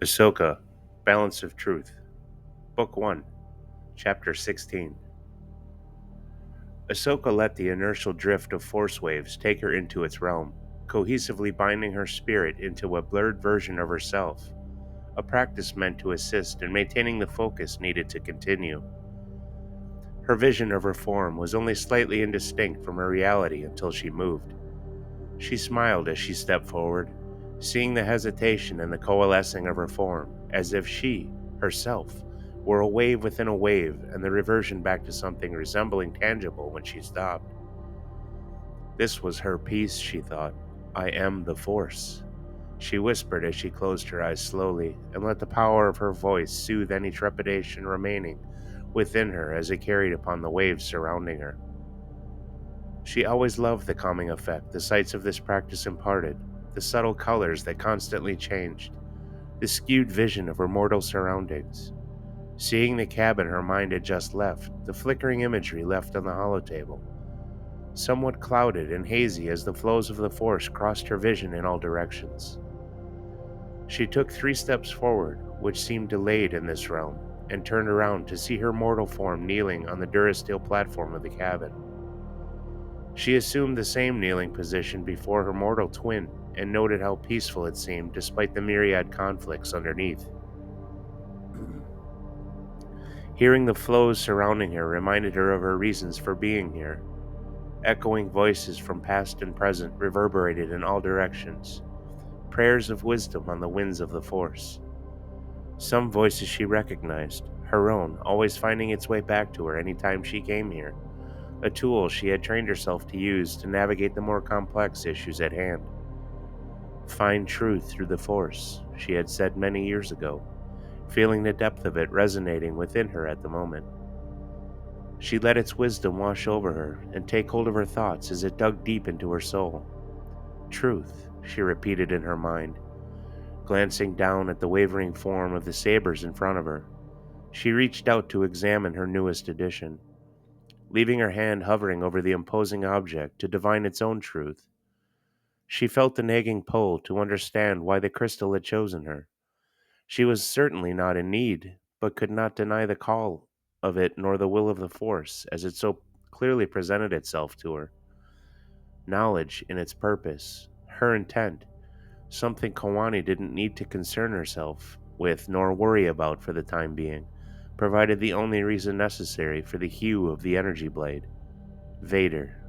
Ahsoka, Balance of Truth, Book 1, Chapter 16. Ahsoka let the inertial drift of force waves take her into its realm, cohesively binding her spirit into a blurred version of herself, a practice meant to assist in maintaining the focus needed to continue. Her vision of her form was only slightly indistinct from her reality until she moved. She smiled as she stepped forward, seeing the hesitation and the coalescing of her form, as if she, herself, were a wave within a wave and the reversion back to something resembling tangible when she stopped. This was her peace, she thought. I am the Force. She whispered as she closed her eyes slowly and let the power of her voice soothe any trepidation remaining within her as it carried upon the waves surrounding her. She always loved the calming effect the sights of this practice imparted, the subtle colors that constantly changed, the skewed vision of her mortal surroundings. Seeing the cabin her mind had just left, the flickering imagery left on the holotable, somewhat clouded and hazy as the flows of the Force crossed her vision in all directions. She took 3 steps forward, which seemed delayed in this realm, and turned around to see her mortal form kneeling on the durasteel platform of the cabin. She assumed the same kneeling position before her mortal twin and noted how peaceful it seemed despite the myriad conflicts underneath. Hearing the flows surrounding her reminded her of her reasons for being here. Echoing voices from past and present reverberated in all directions, prayers of wisdom on the winds of the Force. Some voices she recognized, her own, always finding its way back to her any time she came here, a tool she had trained herself to use to navigate the more complex issues at hand. Find truth through the Force, she had said many years ago, feeling the depth of it resonating within her at the moment. She let its wisdom wash over her and take hold of her thoughts as it dug deep into her soul. Truth, she repeated in her mind, glancing down at the wavering form of the sabers in front of her. She reached out to examine her newest addition, leaving her hand hovering over the imposing object to divine its own truth. She felt the nagging pull to understand why the crystal had chosen her. She was certainly not in need, but could not deny the call of it nor the will of the Force as it so clearly presented itself to her. Knowledge in its purpose, her intent, something Kawani didn't need to concern herself with nor worry about for the time being, provided the only reason necessary for the hue of the energy blade. Vader.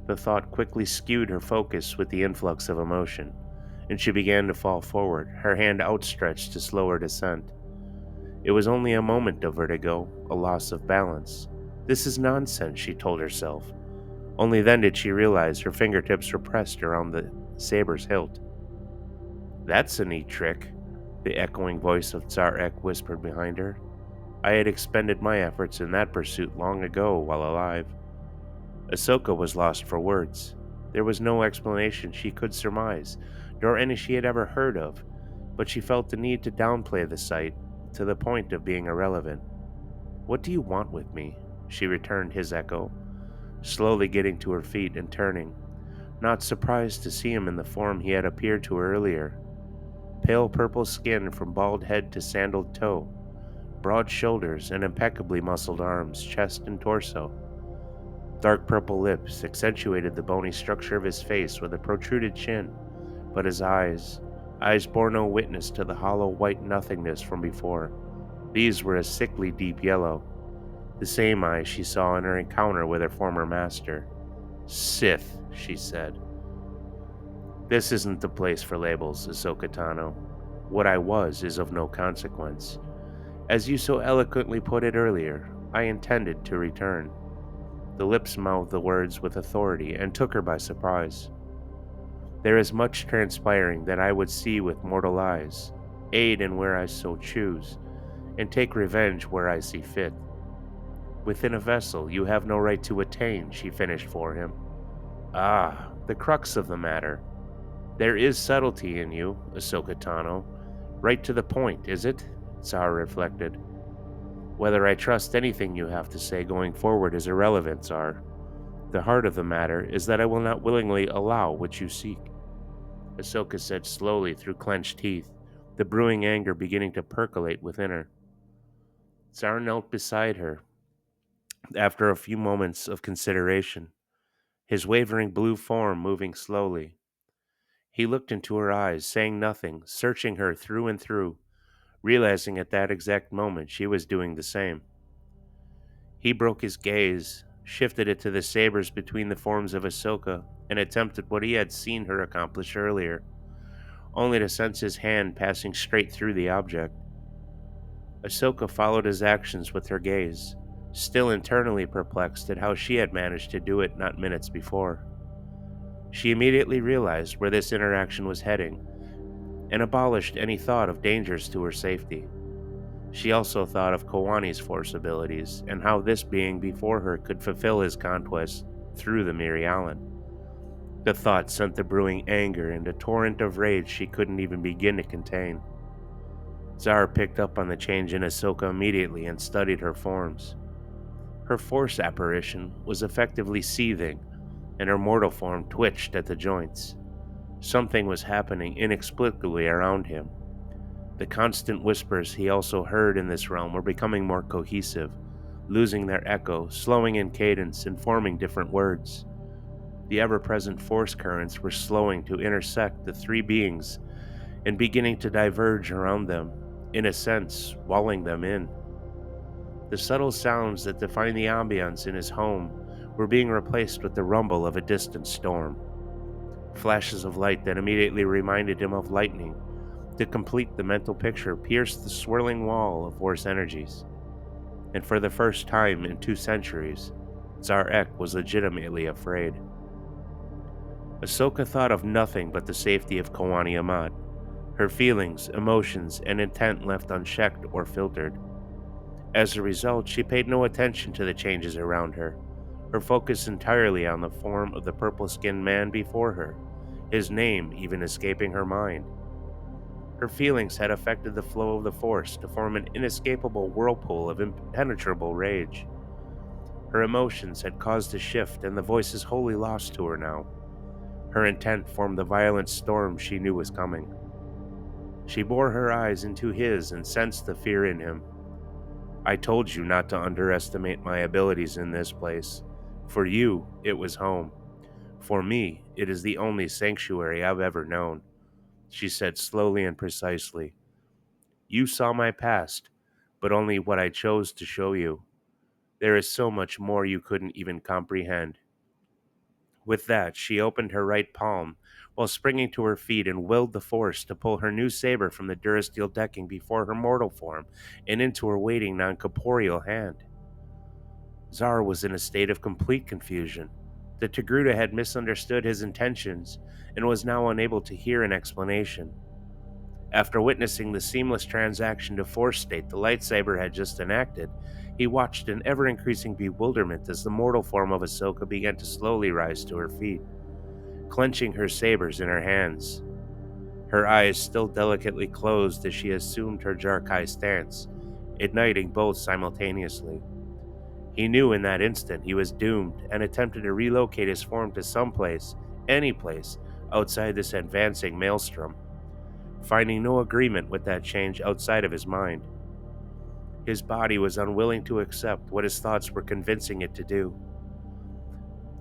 The thought quickly skewed her focus with the influx of emotion, and she began to fall forward, her hand outstretched to slow her descent. It was only a moment of vertigo, a loss of balance. This is nonsense, she told herself. Only then did she realize her fingertips were pressed around the saber's hilt. That's a neat trick, the echoing voice of Tsar Ek whispered behind her. I had expended my efforts in that pursuit long ago while alive. Ahsoka was lost for words. There was no explanation she could surmise, nor any she had ever heard of, but she felt the need to downplay the sight to the point of being irrelevant. What do you want with me? She returned his echo, slowly getting to her feet and turning, not surprised to see him in the form he had appeared to her earlier. Pale purple skin from bald head to sandaled toe, broad shoulders and impeccably muscled arms, chest and torso. Dark purple lips accentuated the bony structure of his face with a protruded chin, but his eyes bore no witness to the hollow white nothingness from before. These were a sickly deep yellow, the same eyes she saw in her encounter with her former master. Sith, she said. This isn't the place for labels, Ahsoka Tano. What I was is of no consequence. As you so eloquently put it earlier, I intended to return. The lips mouthed the words with authority and took her by surprise. There is much transpiring that I would see with mortal eyes, aid in where I so choose, and take revenge where I see fit. Within a vessel you have no right to attain, she finished for him. Ah, the crux of the matter. There is subtlety in you, Ahsoka Tano. Right to the point, is it? Tsar reflected. Whether I trust anything you have to say going forward is irrelevant, Tsar. The heart of the matter is that I will not willingly allow what you seek. Ahsoka said slowly through clenched teeth, the brewing anger beginning to percolate within her. Tsar knelt beside her after a few moments of consideration, his wavering blue form moving slowly. He looked into her eyes, saying nothing, searching her through and through, realizing at that exact moment she was doing the same. He broke his gaze, shifted it to the sabers between the forms of Ahsoka, and attempted what he had seen her accomplish earlier, only to sense his hand passing straight through the object. Ahsoka followed his actions with her gaze, still internally perplexed at how she had managed to do it not minutes before. She immediately realized where this interaction was heading and abolished any thought of dangers to her safety. She also thought of Kawani's force abilities and how this being before her could fulfill his conquest through the Mirialan. The thought sent the brewing anger and a torrent of rage she couldn't even begin to contain. Zara picked up on the change in Ahsoka immediately and studied her forms. Her force apparition was effectively seething, and her mortal form twitched at the joints. Something was happening inexplicably around him. The constant whispers he also heard in this realm were becoming more cohesive, losing their echo, slowing in cadence, and forming different words. The ever-present force currents were slowing to intersect the three beings and beginning to diverge around them, in a sense, walling them in. The subtle sounds that define the ambience in his home were being replaced with the rumble of a distant storm. Flashes of light that immediately reminded him of lightning, to complete the mental picture, pierced the swirling wall of force energies. And for the first time in 2 centuries, Tsar Ek was legitimately afraid. Ahsoka thought of nothing but the safety of Kawani Ahmad, her feelings, emotions, and intent left unchecked or filtered. As a result, she paid no attention to the changes around her, her focus entirely on the form of the purple-skinned man before her, his name even escaping her mind. Her feelings had affected the flow of the Force to form an inescapable whirlpool of impenetrable rage. Her emotions had caused a shift, and the voice is wholly lost to her now. Her intent formed the violent storm she knew was coming. She bore her eyes into his and sensed the fear in him. I told you not to underestimate my abilities in this place. For you, it was home. For me, it is the only sanctuary I've ever known, she said slowly and precisely. You saw my past, but only what I chose to show you. There is so much more you couldn't even comprehend. With that, she opened her right palm, while springing to her feet and willed the force to pull her new saber from the durasteel decking before her mortal form and into her waiting non-corporeal hand. Zara was in a state of complete confusion. The Togruta had misunderstood his intentions and was now unable to hear an explanation. After witnessing the seamless transaction to force state the lightsaber had just enacted, he watched in ever-increasing bewilderment as the mortal form of Ahsoka began to slowly rise to her feet, clenching her sabers in her hands. Her eyes still delicately closed as she assumed her Jarkai stance, igniting both simultaneously. He knew in that instant he was doomed and attempted to relocate his form to some place, any place, outside this advancing maelstrom, finding no agreement with that change outside of his mind. His body was unwilling to accept what his thoughts were convincing it to do.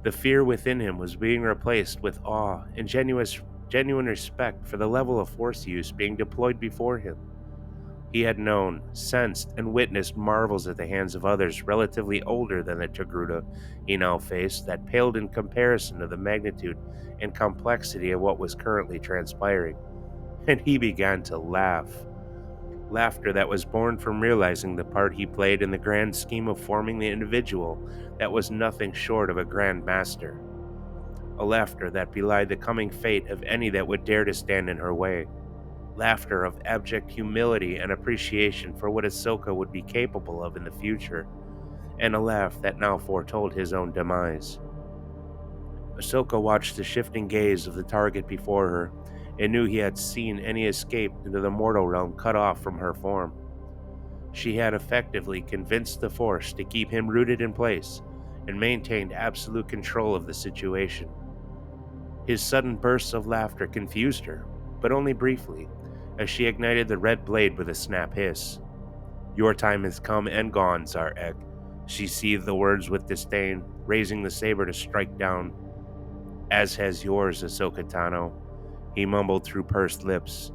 The fear within him was being replaced with awe and genuine respect for the level of force use being deployed before him. He had known, sensed, and witnessed marvels at the hands of others relatively older than the Togruta he now faced that paled in comparison to the magnitude and complexity of what was currently transpiring. And he began to laugh. Laughter that was born from realizing the part he played in the grand scheme of forming the individual that was nothing short of a grand master. A laughter that belied the coming fate of any that would dare to stand in her way. Laughter of abject humility and appreciation for what Ahsoka would be capable of in the future, and a laugh that now foretold his own demise. Ahsoka watched the shifting gaze of the target before her, and knew he had seen any escape into the mortal realm cut off from her form. She had effectively convinced the Force to keep him rooted in place, and maintained absolute control of the situation. His sudden bursts of laughter confused her, but only briefly, as she ignited the red blade with a snap hiss. "Your time has come and gone, Tsar Ek." She seethed the words with disdain, raising the saber to strike down. "As has yours, Ahsoka Tano," he mumbled through pursed lips.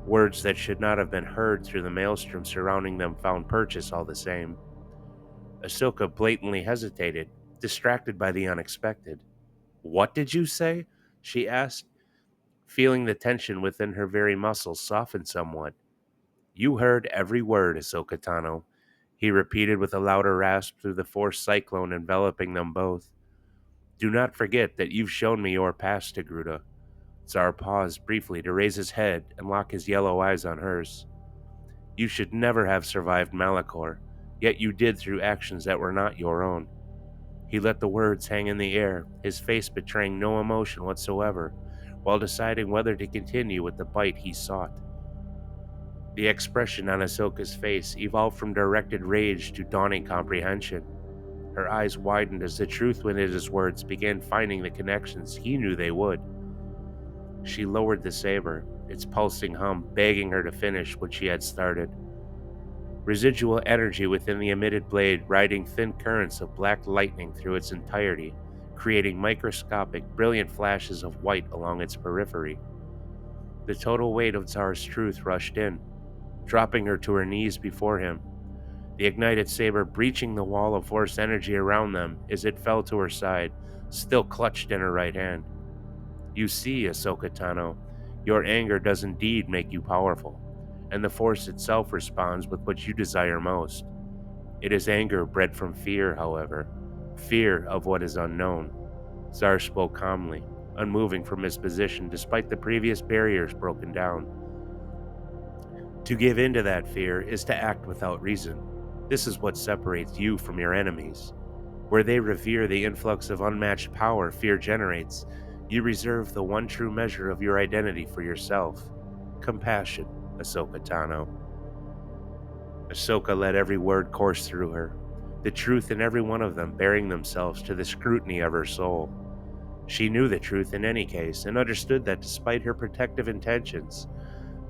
Words that should not have been heard through the maelstrom surrounding them found purchase all the same. Ahsoka blatantly hesitated, distracted by the unexpected. "What did you say?" she asked, feeling the tension within her very muscles soften somewhat. "You heard every word, Ahsoka Tano," he repeated with a louder rasp through the force cyclone enveloping them both. "Do not forget that you've shown me your past, Togruta." Tsar paused briefly to raise his head and lock his yellow eyes on hers. "You should never have survived Malachor, yet you did through actions that were not your own." He let the words hang in the air, his face betraying no emotion whatsoever, while deciding whether to continue with the bite he sought. The expression on Ahsoka's face evolved from directed rage to dawning comprehension. Her eyes widened as the truth within his words began finding the connections he knew they would. She lowered the saber, its pulsing hum begging her to finish what she had started. Residual energy within the emitted blade riding thin currents of black lightning through its entirety, creating microscopic, brilliant flashes of white along its periphery. The total weight of Tsar's truth rushed in, dropping her to her knees before him, the ignited saber breaching the wall of force energy around them as it fell to her side, still clutched in her right hand. "You see, Ahsoka Tano, your anger does indeed make you powerful, and the Force itself responds with what you desire most. It is anger bred from fear, however, fear of what is unknown." Tsar spoke calmly, unmoving from his position despite the previous barriers broken down. "To give in to that fear is to act without reason. This is what separates you from your enemies. Where they revere the influx of unmatched power fear generates, you reserve the one true measure of your identity for yourself: compassion, Ahsoka Tano." Ahsoka let every word course through her, the truth in every one of them bearing themselves to the scrutiny of her soul. She knew the truth in any case, and understood that despite her protective intentions,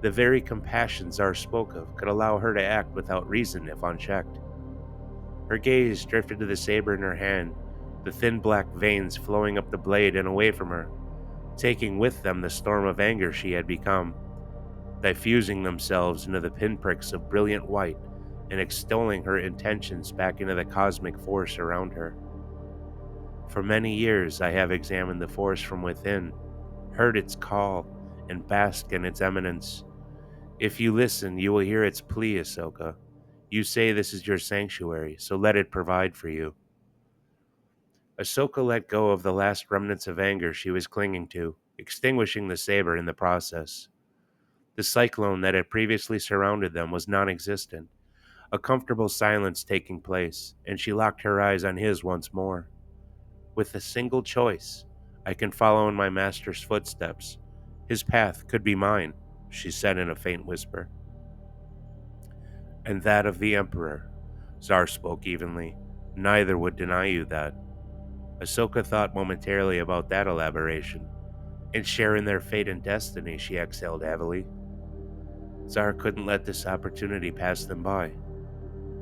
the very compassion Tsar spoke of could allow her to act without reason if unchecked. Her gaze drifted to the saber in her hand, the thin black veins flowing up the blade and away from her, taking with them the storm of anger she had become, diffusing themselves into the pinpricks of brilliant white and extolling her intentions back into the cosmic force around her. "For many years I have examined the force from within, heard its call, and basked in its eminence. If you listen, you will hear its plea, Ahsoka. You say this is your sanctuary, so let it provide for you." Ahsoka let go of the last remnants of anger she was clinging to, extinguishing the saber in the process. The cyclone that had previously surrounded them was non-existent, a comfortable silence taking place, and she locked her eyes on his once more. "With a single choice, I can follow in my master's footsteps. His path could be mine," she said in a faint whisper. "And that of the Emperor," Tsar spoke evenly. "Neither would deny you that." Ahsoka thought momentarily about that elaboration. "And share in their fate and destiny," she exhaled heavily. Tsar couldn't let this opportunity pass them by.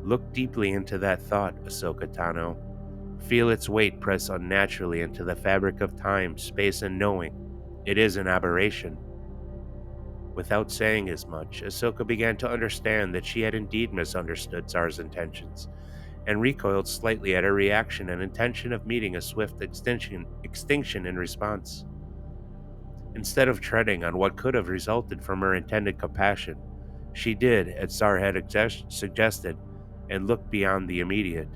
Look deeply into that thought, Ahsoka Tano. Feel its weight press unnaturally into the fabric of time, space, and knowing. It is an aberration. Without saying as much, Ahsoka began to understand that she had indeed misunderstood Tsar's intentions, and recoiled slightly at her reaction and intention of meeting a swift extinction in response. Instead of treading on what could have resulted from her intended compassion, she did, as Tsar had suggested, and looked beyond the immediate.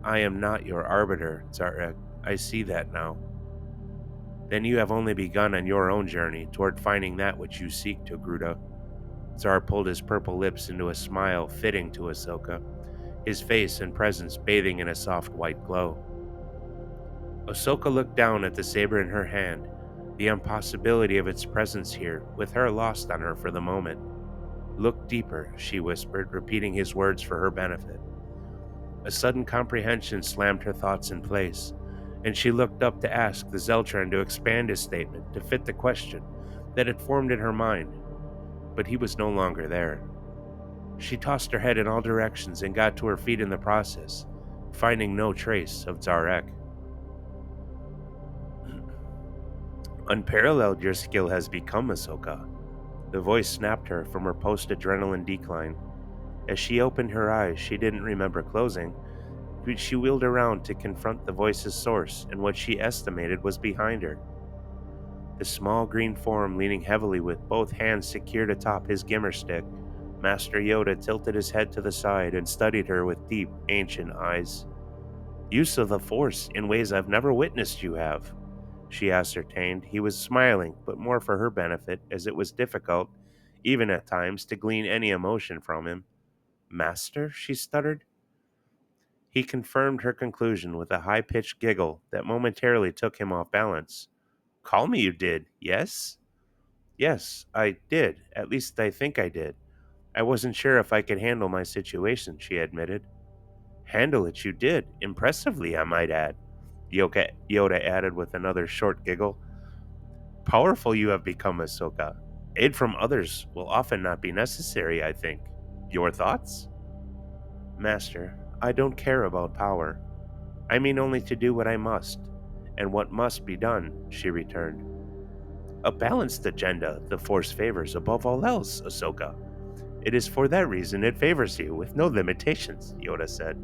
"I am not your arbiter, Tsar. I see that now." "Then you have only begun on your own journey toward finding that which you seek, Togruta." Tsar pulled his purple lips into a smile fitting to Ahsoka, his face and presence bathing in a soft white glow. Ahsoka looked down at the saber in her hand, the impossibility of its presence here, with her lost on her for the moment. "Look deeper," she whispered, repeating his words for her benefit. A sudden comprehension slammed her thoughts in place, and she looked up to ask the Zeltran to expand his statement to fit the question that had formed in her mind. but he was no longer there. She tossed her head in all directions and got to her feet in the process, finding no trace of Zarek. Unparalleled your skill has become, Ahsoka. The voice snapped her from her post-adrenaline decline. As she opened her eyes she didn't remember closing, but she wheeled around to confront the voice's source and what she estimated was behind her. The small green form leaning heavily with both hands secured atop his gimmer stick, Master Yoda tilted his head to the side and studied her with deep, ancient eyes. Use of the Force in ways I've never witnessed you have, she ascertained. He was smiling, but more for her benefit, as it was difficult, even at times, to glean any emotion from him. Master? She stuttered. He confirmed her conclusion with a high-pitched giggle that momentarily took him off balance. Call me you did, yes? Yes, I did. At least I think I did. I wasn't sure if I could handle my situation, she admitted. Handle it you did. Impressively, I might add. Yoda added with another short giggle. Powerful you have become, Ahsoka. Aid from others will often not be necessary, I think. Your thoughts? Master, I don't care about power. I mean only to do what I must, and what must be done, she returned. A balanced agenda the Force favors above all else, Ahsoka. It is for that reason it favors you, with no limitations, Yoda said.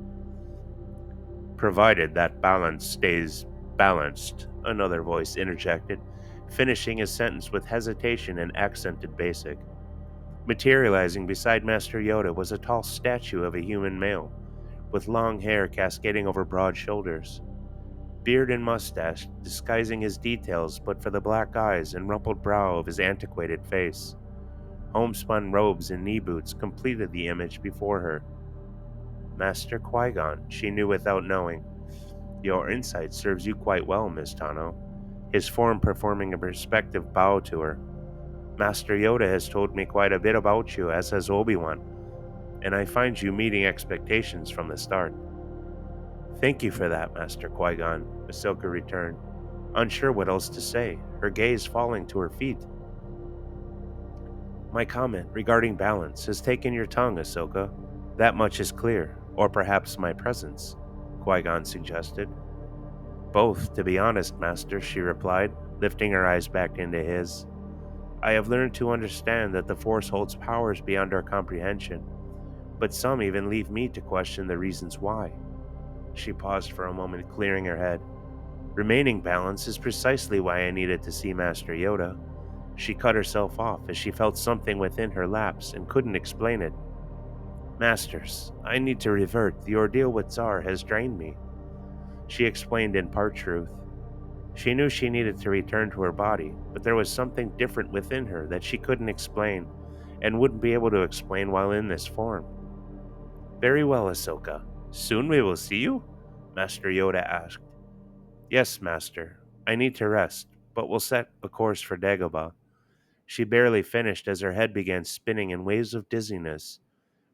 Provided that balance stays balanced, another voice interjected, finishing his sentence with hesitation and accented basic. Materializing beside Master Yoda was a tall statue of a human male, with long hair cascading over broad shoulders, beard and mustache disguising his details but for the black eyes and rumpled brow of his antiquated face. Homespun robes and knee boots completed the image before her. Master Qui-Gon, she knew without knowing. Your insight serves you quite well, Miss Tano. His form performing a respectful bow to her. Master Yoda has told me quite a bit about you, as has Obi-Wan, and I find you meeting expectations from the start. Thank you for that, Master Qui-Gon, Ahsoka returned, unsure what else to say, her gaze falling to her feet. My comment regarding balance has taken your tongue, Ahsoka. That much is clear, or perhaps my presence, Qui-Gon suggested. Both, to be honest, Master, she replied, lifting her eyes back into his. I have learned to understand that the Force holds powers beyond our comprehension, but some even leave me to question the reasons why. She paused for a moment, clearing her head. Remaining balanced is precisely why I needed to see Master Yoda. She cut herself off as she felt something within her lapse and couldn't explain it. Masters, I need to revert. The ordeal with Tsar has drained me, she explained in part truth. She knew she needed to return to her body, but there was something different within her that she couldn't explain, and wouldn't be able to explain while in this form. Very well, Ahsoka. Soon we will see you? Master Yoda asked. Yes, Master. I need to rest, but we'll set a course for Dagobah. She barely finished as her head began spinning in waves of dizziness.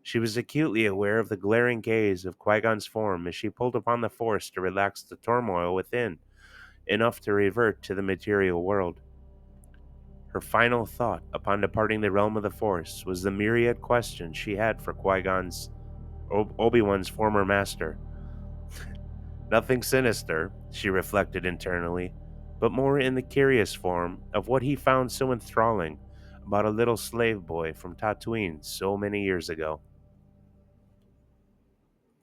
She was acutely aware of the glaring gaze of Qui-Gon's form as she pulled upon the Force to relax the turmoil within, enough to revert to the material world. Her final thought upon departing the realm of the Force was the myriad questions she had for Qui-Gon's Obi-Wan's former master. Nothing sinister, she reflected internally, but more in the curious form of what he found so enthralling about a little slave boy from Tatooine so many years ago.